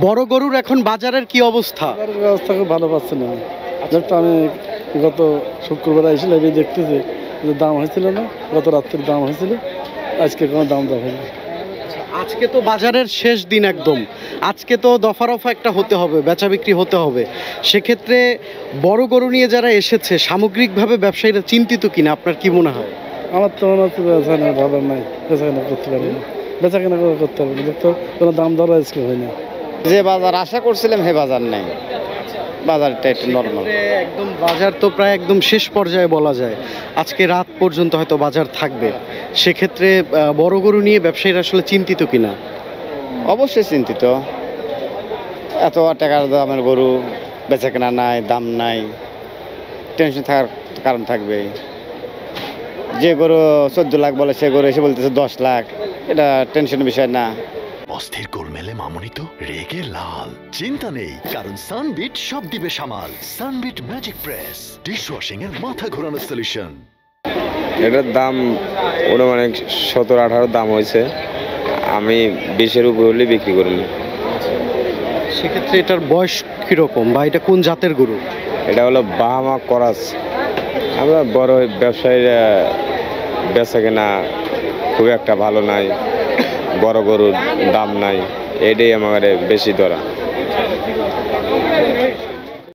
বড় গরুর এখন বাজারের কি অবস্থা? ব্যবস্থা খুব ভালো পাচ্ছে না। যেহেতু আমি গত শুক্রবার এসেছিলাম, এই দেখতেছি যে দাম হয়েছিল না, গত রাত্রির দাম হয়েছিল, আজকে কোনো দাম দেওয়া হয়নি। আজকে তো বাজারের শেষ দিন একদম, আজকে তো দফা রফা একটা হতে হবে, বেচা বিক্রি হতে হবে। সেক্ষেত্রে বড় গরু নিয়ে যারা এসেছে সামগ্রিকভাবে ব্যবসায়ীরা চিন্তিত কিনা আপনার কি মনে হয়? আমার তো মনে হচ্ছে বেচাকেনা ভালো নাই, বেচাকেনা করতে পারি না, বেচাকেনা করতে পারবো না, তো কোনো দাম দর আজকে হয় না। যে বাজার আশা করছিলাম সে বাজার নেই, বাজারটা একটু নর্মাল। একদম বাজার তো প্রায় একদম শেষ পর্যায়ে বলা যায়, আজকে রাত পর্যন্ত হয়তো বাজার থাকবে। সেক্ষেত্রে বড় গরু নিয়ে ব্যবসায়ীরা আসলে চিন্তিত কিনা? অবশ্যই চিন্তিত, এত টাকার দামের গরু, বেচা কেনা নাই, দাম নাই, টেনশন থাকার কারণ থাকবে। যে গরু 14 লাখ বলে সে গরু এসে বলতেছে 10 লাখ, এটা টেনশনের বিষয় না। অস্থির গোলমেলে মামুনি তো রেগে লাল। চিন্তা নেই, কারণ সানবিট সব দিবে সামাল। সানবিট ম্যাজিক প্রেস ডিশওয়াশিং এর মাথা ঘোরানো সলিউশন। এটার দাম অনুমানিক 17-18 দাম হয়েছে, আমি 20-এর উপর হলে বিক্রি করিনি। সেক্ষেত্রে এটার বয়স কিরকম বা এটা কোন জাতের গরু? এটা হলো বাহামা করাস। আমরা বড় ব্যবসায়ীরা বেচা কেনা খুব একটা ভালো নাই, বড় গরুর দাম নাই, এটাই আমার বেশি ধরা।